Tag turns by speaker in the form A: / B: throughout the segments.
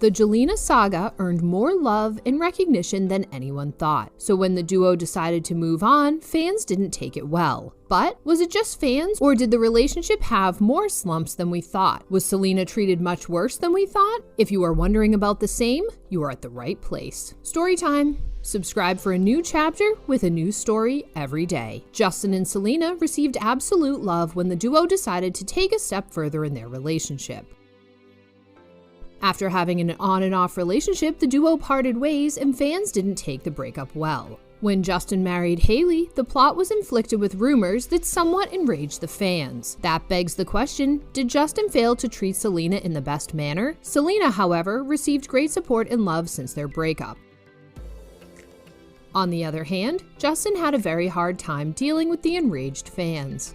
A: The Jelena Saga earned more love and recognition than anyone thought. So when the duo decided to move on, fans didn't take it well. But was it just fans, or did the relationship have more slumps than we thought? Was Selena treated much worse than we thought? If you are wondering about the same, you are at the right place. Story time. Subscribe for a new chapter with a new story every day. Justin and Selena received absolute love when the duo decided to take a step further in their relationship. After having an on and off relationship, the duo parted ways and fans didn't take the breakup well. When Justin married Hailey, the plot was inflicted with rumors that somewhat enraged the fans. That begs the question, did Justin fail to treat Selena in the best manner? Selena, however, received great support and love since their breakup. On the other hand, Justin had a very hard time dealing with the enraged fans.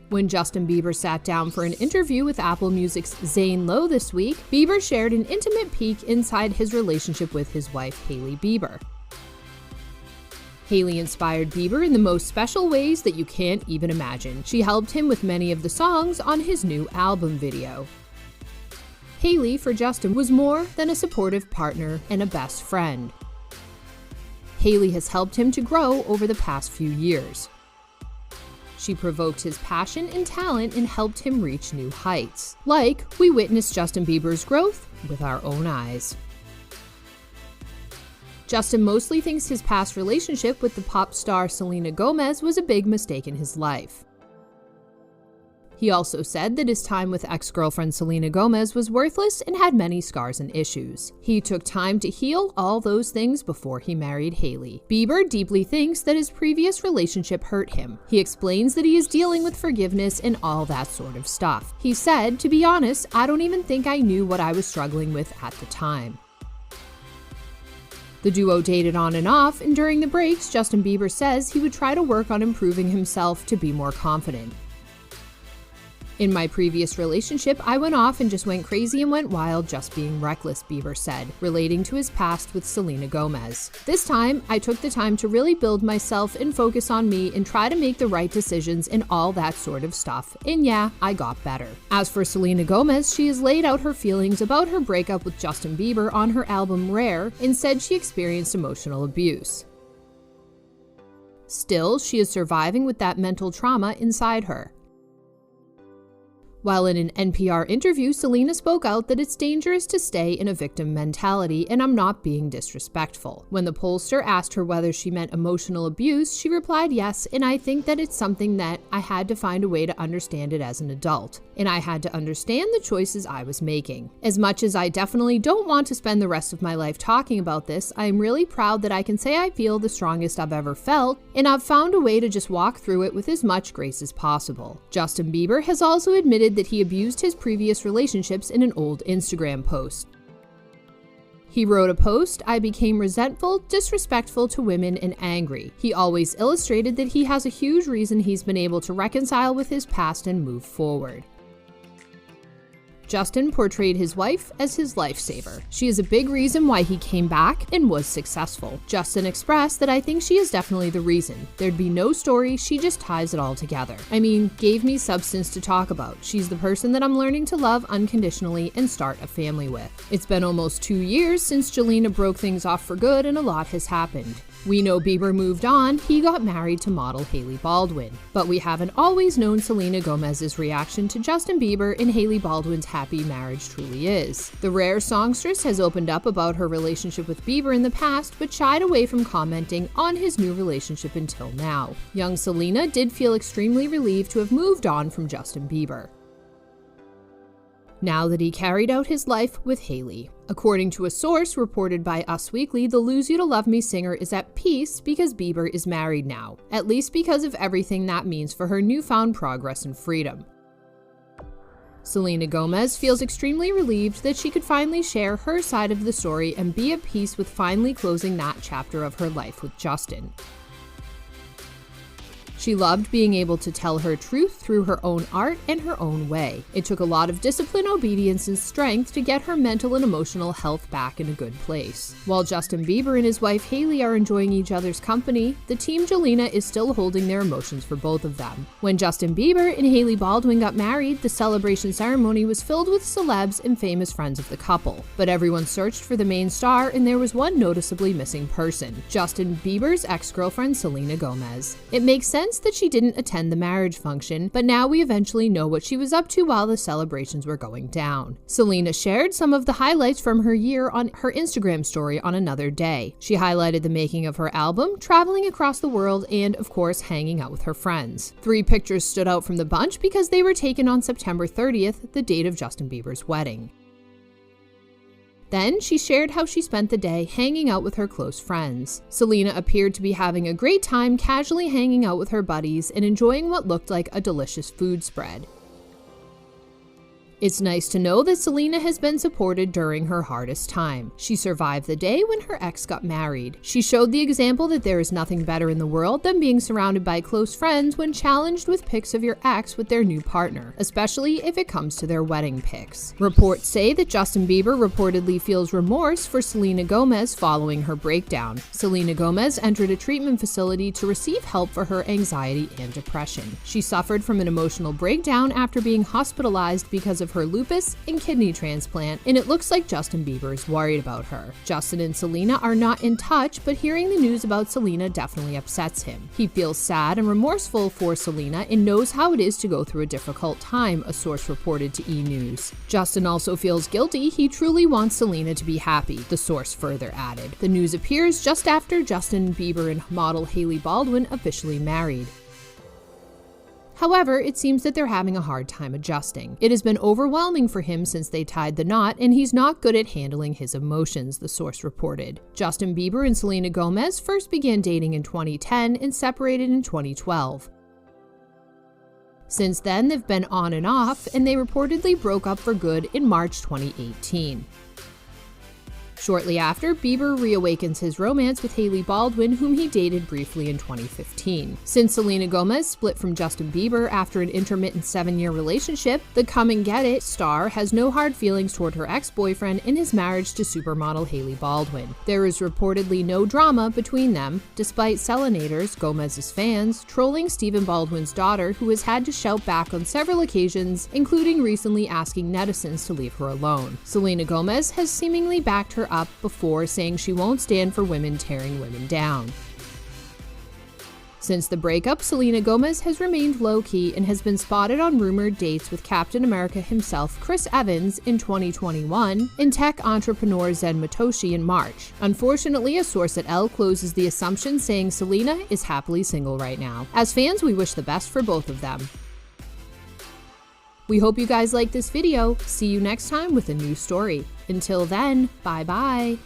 A: When Justin Bieber sat down for an interview with Apple Music's Zane Lowe this week, Bieber shared an intimate peek inside his relationship with his wife, Hailey Bieber. Hailey inspired Bieber in the most special ways that you can't even imagine. She helped him with many of the songs on his new album video. Hailey, for Justin, was more than a supportive partner and a best friend. Hailey has helped him to grow over the past few years. She provoked his passion and talent and helped him reach new heights. Like, we witnessed Justin Bieber's growth with our own eyes. Justin mostly thinks his past relationship with the pop star Selena Gomez was a big mistake in his life. He also said that his time with ex-girlfriend Selena Gomez was worthless and had many scars and issues. He took time to heal all those things before he married Hailey. Bieber deeply thinks that his previous relationship hurt him. He explains that he is dealing with forgiveness and all that sort of stuff. He said, "To be honest, I don't even think I knew what I was struggling with at the time." The duo dated on and off, and during the breaks, Justin Bieber says he would try to work on improving himself to be more confident. "In my previous relationship, I went off and just went crazy and went wild just being reckless," Bieber said, relating to his past with Selena Gomez. "This time, I took the time to really build myself and focus on me and try to make the right decisions and all that sort of stuff. And yeah, I got better." As for Selena Gomez, she has laid out her feelings about her breakup with Justin Bieber on her album Rare and said she experienced emotional abuse. Still, she is surviving with that mental trauma inside her. While in an NPR interview, Selena spoke out that it's dangerous to stay in a victim mentality, and I'm not being disrespectful. When the pollster asked her whether she meant emotional abuse, she replied yes, and I think that it's something that I had to find a way to understand it as an adult. And I had to understand the choices I was making. As much as I definitely don't want to spend the rest of my life talking about this, I am really proud that I can say I feel the strongest I've ever felt, and I've found a way to just walk through it with as much grace as possible. Justin Bieber has also admitted that he abused his previous relationships in an old Instagram post. He wrote a post, "I became resentful, disrespectful to women, and angry." He always illustrated that he has a huge reason he's been able to reconcile with his past and move forward. Justin portrayed his wife as his lifesaver. She is a big reason why he came back and was successful. Justin expressed that, "I think she is definitely the reason. There'd be no story, she just ties it all together. I mean, gave me substance to talk about. She's the person that I'm learning to love unconditionally and start a family with." It's been almost 2 years since Jelena broke things off for good, and a lot has happened. We know Bieber moved on, he got married to model Hailey Baldwin. But we haven't always known Selena Gomez's reaction to Justin Bieber and Hailey Baldwin's happy marriage truly is. The Rare songstress has opened up about her relationship with Bieber in the past, but shied away from commenting on his new relationship until now. Young Selena did feel extremely relieved to have moved on from Justin Bieber, now that he carried out his life with Hailey. According to a source reported by Us Weekly, the Lose You to Love Me singer is at peace because Bieber is married now, at least because of everything that means for her newfound progress and freedom. Selena Gomez feels extremely relieved that she could finally share her side of the story and be at peace with finally closing that chapter of her life with Justin. She loved being able to tell her truth through her own art and her own way. It took a lot of discipline, obedience, and strength to get her mental and emotional health back in a good place. While Justin Bieber and his wife Hailey are enjoying each other's company, the team Jelena is still holding their emotions for both of them. When Justin Bieber and Hailey Baldwin got married, the celebration ceremony was filled with celebs and famous friends of the couple. But everyone searched for the main star, and there was one noticeably missing person: Justin Bieber's ex-girlfriend Selena Gomez. It makes sense that she didn't attend the marriage function, but now we eventually know what she was up to while the celebrations were going down. Selena shared some of the highlights from her year on her Instagram story on another day. She highlighted the making of her album, traveling across the world, and of course hanging out with her friends. 3 pictures stood out from the bunch because they were taken on September 30th, the date of Justin Bieber's wedding. Then she shared how she spent the day hanging out with her close friends. Selena appeared to be having a great time casually hanging out with her buddies and enjoying what looked like a delicious food spread. It's nice to know that Selena has been supported during her hardest time. She survived the day when her ex got married. She showed the example that there is nothing better in the world than being surrounded by close friends when challenged with pics of your ex with their new partner, especially if it comes to their wedding pics. Reports say that Justin Bieber reportedly feels remorse for Selena Gomez following her breakdown. Selena Gomez entered a treatment facility to receive help for her anxiety and depression. She suffered from an emotional breakdown after being hospitalized because of her lupus and kidney transplant, and it looks like Justin Bieber is worried about her. Justin and Selena are not in touch, but hearing the news about Selena definitely upsets him. He feels sad and remorseful for Selena and knows how it is to go through a difficult time, a source reported to E! News. Justin also feels guilty. He truly wants Selena to be happy, the source further added. The news appears just after Justin Bieber and model Hailey Baldwin officially married. However, it seems that they're having a hard time adjusting. It has been overwhelming for him since they tied the knot, and he's not good at handling his emotions, the source reported. Justin Bieber and Selena Gomez first began dating in 2010 and separated in 2012. Since then, they've been on and off, and they reportedly broke up for good in March 2018. Shortly after, Bieber reawakens his romance with Hailey Baldwin, whom he dated briefly in 2015. Since Selena Gomez split from Justin Bieber after an intermittent 7-year relationship, the Come and Get It star has no hard feelings toward her ex-boyfriend in his marriage to supermodel Hailey Baldwin. There is reportedly no drama between them, despite Selenators, Gomez's fans, trolling Stephen Baldwin's daughter, who has had to shout back on several occasions, including recently asking netizens to leave her alone. Selena Gomez has seemingly backed her up before, saying she won't stand for women tearing women down. Since the breakup, Selena Gomez has remained low-key and has been spotted on rumored dates with Captain America himself, Chris Evans, in 2021, and tech entrepreneur Zen Matoshi in March. Unfortunately, a source at Elle closes the assumption, saying Selena is happily single right now. As fans, we wish the best for both of them. We hope you guys liked this video. See you next time with a new story. Until then, bye-bye.